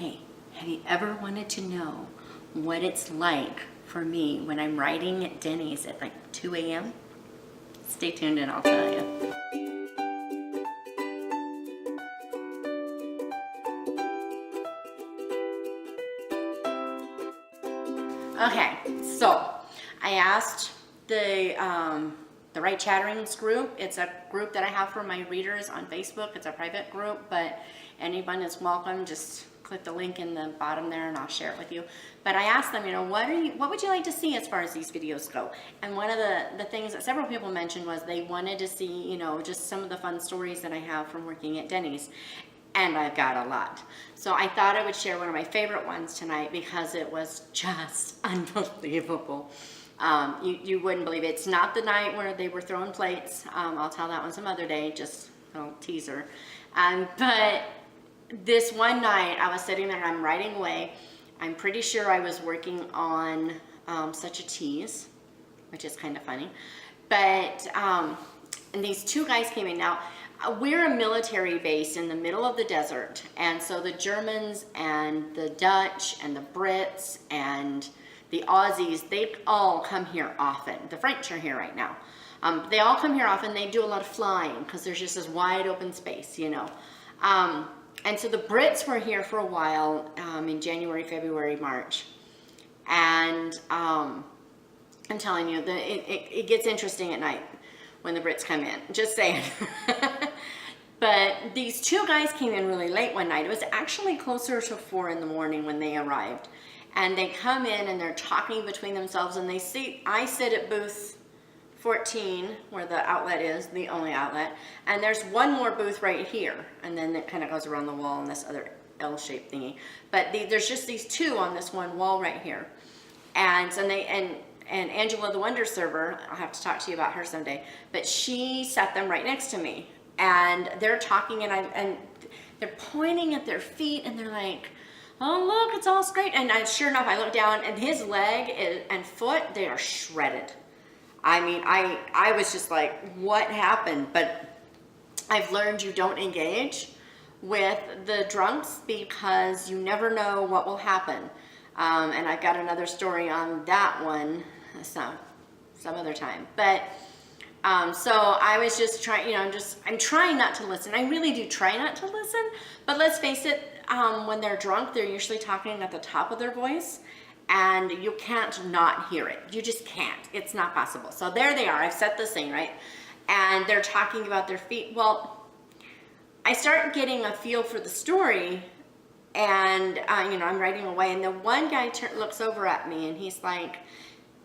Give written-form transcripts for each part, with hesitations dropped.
Hey, have you ever wanted to know what it's like for me when I'm writing at Denny's at like 2 a.m.? Stay tuned and I'll tell you. Okay, so I asked the Right Chatterings group. It's a group that I have for my readers on Facebook. It's a private group, but anyone is welcome. Just click the link in the bottom there and I'll share it with you. But I asked them, what would you like to see as far as these videos go? And one of the things that several people mentioned was they wanted to see, just some of the fun stories that I have from working at Denny's. And I've got a lot. So I thought I would share one of my favorite ones tonight because it was just unbelievable. You wouldn't believe it. It's not the night where they were throwing plates. I'll tell that one some other day, just a little teaser. But this one night I was sitting there and I'm writing away. I'm pretty sure I was working on Such a Tease, which is kind of funny. But, and these two guys came in. Now, we're a military base in the middle of the desert, and so the Germans and the Dutch and the Brits and the Aussies, they all come here often. The French are here right now. They all come here often. They do a lot of flying because there's just this wide open space, and so the Brits were here for a while in January, February, March, and I'm telling you, it gets interesting at night when the Brits come in, just saying. But these two guys came in really late one night. It was actually closer to 4 in the morning when they arrived. And they come in and they're talking between themselves, and I sit at booth 14 where the outlet is, the only outlet, and there's one more booth right here, and then it kind of goes around the wall in this other L-shaped thingy. But there's just these two on this one wall right here. And Angela, the Wonder Server, I'll have to talk to you about her someday, but she sat them right next to me, and they're talking, and they're pointing at their feet, and they're like, oh, look, it's all straight. And sure enough, I look down, and his leg and foot, they are shredded. I mean, I was just like, what happened? But I've learned you don't engage with the drunks because you never know what will happen. And I've got another story on that one some other time. But so I was just trying, I'm trying not to listen. I really do try not to listen. But let's face it, when they're drunk, they're usually talking at the top of their voice, and you can't not hear it. You just can't. It's not possible. So there they are. I've set the scene, right? And they're talking about their feet. Well, I start getting a feel for the story, and I'm writing away, and the one guy looks over at me, and he's like,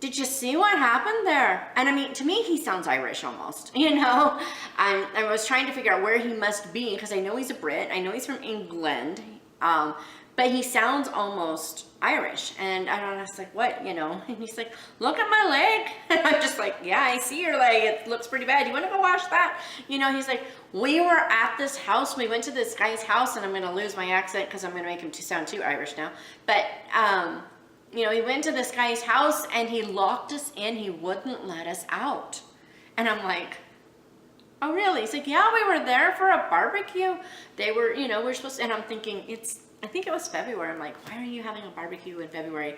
did you see what happened there? And I mean, to me, he sounds Irish almost, I was trying to figure out where he must be, because I know he's a Brit, I know he's from England, but he sounds almost Irish. And I was like, what, and he's like, look at my leg. And I'm just like, yeah, I see your leg, it looks pretty bad, you want to go wash that? He's like, we were at this house, we went to this guy's house, and I'm going to lose my accent because I'm going to make him sound too Irish now, but he went to this guy's house and he locked us in. He wouldn't let us out. And I'm like, oh, really? He's like, yeah, we were there for a barbecue. They were, we're supposed to, and I'm thinking, I think it was February. I'm like, why are you having a barbecue in February?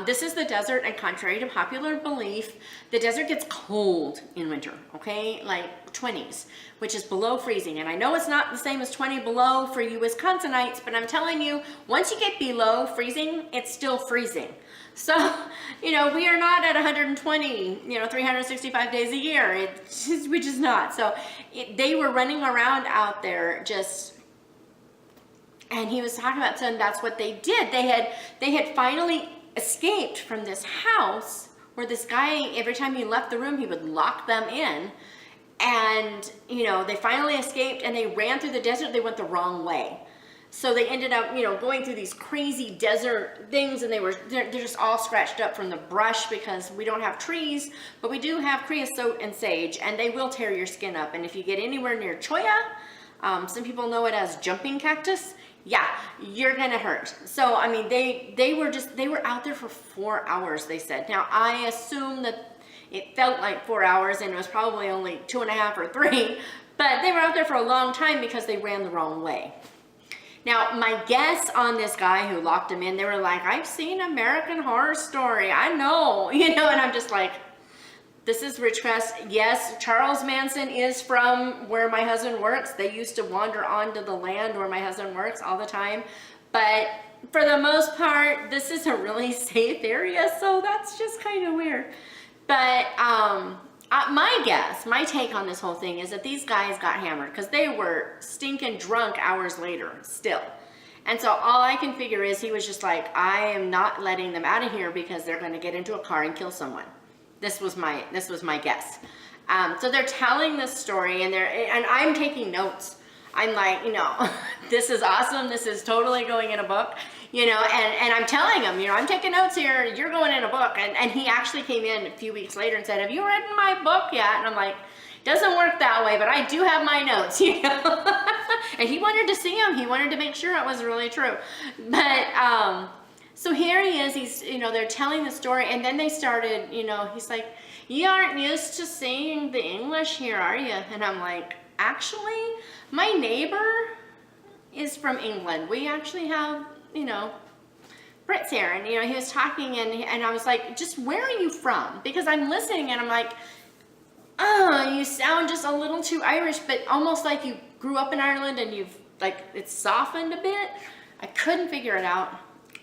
This is the desert, and contrary to popular belief, the desert gets cold in winter, okay? Like 20s, which is below freezing. And I know it's not the same as 20 below for you Wisconsinites, but I'm telling you, once you get below freezing, it's still freezing. So, we are not at 120, 365 days a year. We're just not. So they were running around out there and he was talking about, so that's what they did. They had finally escaped from this house where this guy, every time he left the room, he would lock them in. And, they finally escaped, and they ran through the desert. They went the wrong way. So they ended up, going through these crazy desert things, and they're just all scratched up from the brush because we don't have trees, but we do have creosote and sage, and they will tear your skin up. And if you get anywhere near cholla, some people know it as jumping cactus, yeah, you're gonna hurt. So, I mean, they were out there for 4 hours, they said. Now, I assume that it felt like 4 hours, and it was probably only 2.5 or 3, but they were out there for a long time because they ran the wrong way. Now, my guess on this guy who locked him in, they were like, I've seen American Horror Story. I know, you know, and I'm just like, this is Ridgecrest. Yes, Charles Manson is from where my husband works. They used to wander onto the land where my husband works all the time. But for the most part, this is a really safe area, so that's just kind of weird. But my guess, my take on this whole thing is that these guys got hammered because they were stinking drunk hours later still. And so all I can figure is he was just like, I am not letting them out of here because they're going to get into a car and kill someone. This was my guess. So they're telling this story, and I'm taking notes. I'm like, you know, this is awesome. This is totally going in a book, you know, and I'm telling him, you know, I'm taking notes here. You're going in a book. And he actually came in a few weeks later and said, have you read my book yet? And I'm like, doesn't work that way, but I do have my notes, you know. And he wanted to see them. He wanted to make sure it was really true. But so here he is. He's, you know, they're telling the story, and then they started, you know, he's like, you aren't used to seeing the English here, are you? And I'm like, actually, my neighbor is from England. We actually have, you know, Brits here. And, you know, he was talking, and I was like, just where are you from? Because I'm listening, and I'm like, oh, you sound just a little too Irish, but almost like you grew up in Ireland and you've, like, it's softened a bit. I couldn't figure it out.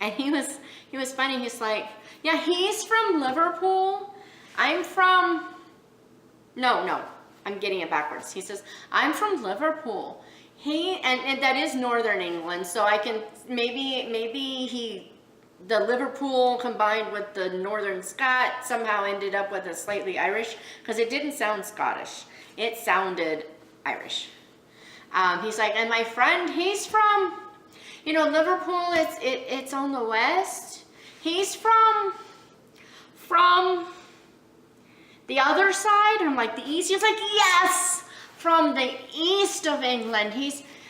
And he was funny. He's like, yeah, he's from Liverpool. I'm from, no, I'm getting it backwards. He says, I'm from Liverpool. And that is Northern England. So I can, maybe the Liverpool combined with the Northern Scot somehow ended up with a slightly Irish, because it didn't sound Scottish. It sounded Irish. He's like, and my friend, he's from, you know, Liverpool, it's on the west. He's from the other side. And I'm like, the east? He's like, yes, from the east of England.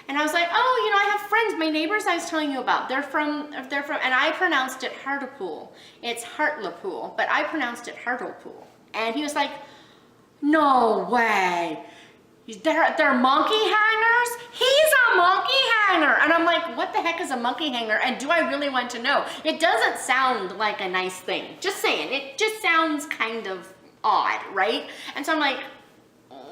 And I was like, oh, you know, I have friends, my neighbors I was telling you about. They're from, and I pronounced it Hartlepool. It's Hartlepool, but I pronounced it Hartlepool. And he was like, no way. They're monkey hangers? He's a monkey hanger. And I'm like, what the heck is a monkey hanger? And do I really want to know? It doesn't sound like a nice thing. Just saying, it just sounds kind of odd, right? And so I'm like,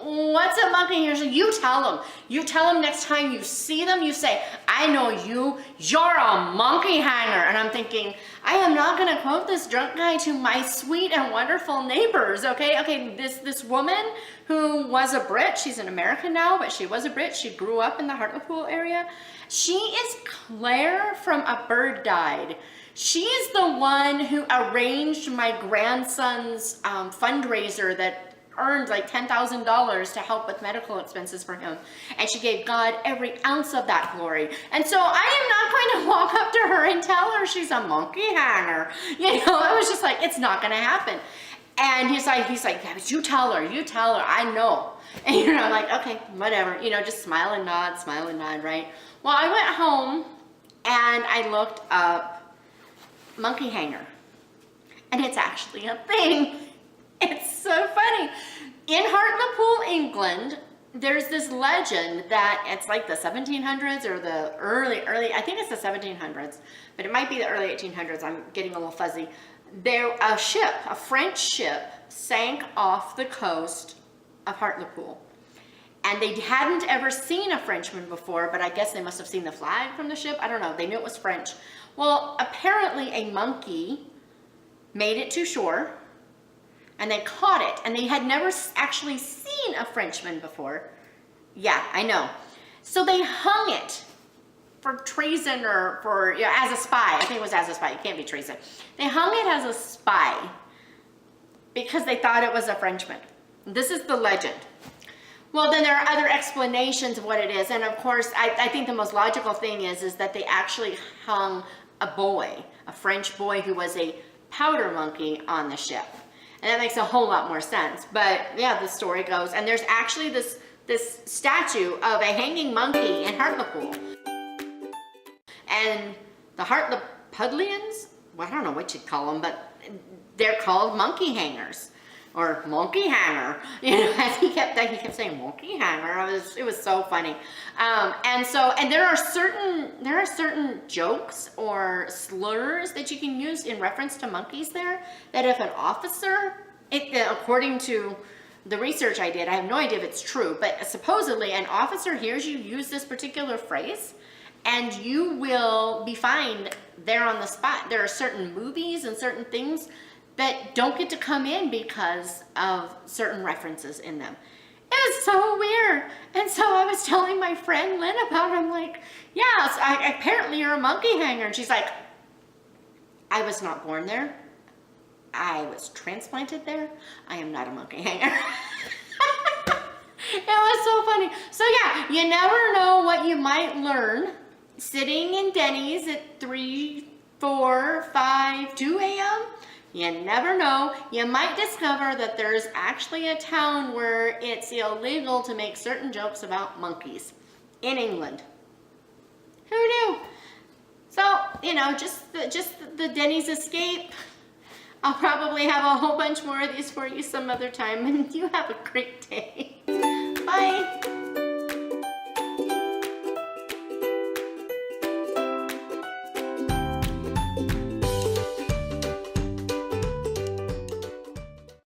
what's a monkey hanger? So you tell them. You tell them next time you see them, you say, I know you're a monkey hanger. And I'm thinking, I am not going to quote this drunk guy to my sweet and wonderful neighbors, okay? Okay, this woman who was a Brit, she's an American now, but she was a Brit. She grew up in the Hartlepool area. She is Claire from A Bird Died. She's the one who arranged my grandson's fundraiser that earned like $10,000 to help with medical expenses for him. And she gave God every ounce of that glory. And so I am not going to walk up to her and tell her she's a monkey hanger. You know, I was just like, it's not going to happen. And he's like, yeah, but you tell her, I know. And you know, I'm like, okay, whatever, you know, just smile and nod, right? Well, I went home and I looked up monkey hanger. And it's actually a thing. It's so funny. In Hartlepool, England, there's this legend that it's like the 1700s or the early, I think it's the 1700s, but it might be the early 1800s. I'm getting a little fuzzy. A French ship sank off the coast of Hartlepool. And they hadn't ever seen a Frenchman before, but I guess they must have seen the flag from the ship. I don't know. They knew it was French. Well, apparently a monkey made it to shore, and they caught it, and they had never actually seen a Frenchman before. Yeah, I know. So they hung it for treason or for, you know, as a spy. I think it was as a spy. It can't be treason. They hung it as a spy because they thought it was a Frenchman. This is the legend. Well, then there are other explanations of what it is. And of course, I think the most logical thing is that they actually hung a boy, a French boy who was a powder monkey on the ship. And that makes a whole lot more sense. But yeah, the story goes, and there's actually this statue of a hanging monkey in Hartlepool. And the Hartlepudlians, well, I don't know what you'd call them, but they're called monkey hangers. or monkey hanger, you know, as he kept saying monkey hanger. It was so funny. And there are certain jokes or slurs that you can use in reference to monkeys there, that if an officer, according to the research I did, I have no idea if it's true, but supposedly an officer hears you use this particular phrase, and you will be fined there on the spot. There are certain movies and certain things that don't get to come in because of certain references in them. It was so weird. And so I was telling my friend Lynn about it. I'm like, yes, apparently you're a monkey hanger. And she's like, I was not born there. I was transplanted there. I am not a monkey hanger. It was so funny. So yeah, you never know what you might learn sitting in Denny's at 3, 4, 5, 2 a.m. You never know. You might discover that there's actually a town where it's illegal to make certain jokes about monkeys in England. Who knew? So, you know, just the Denny's escape. I'll probably have a whole bunch more of these for you some other time, and you have a great day. Bye.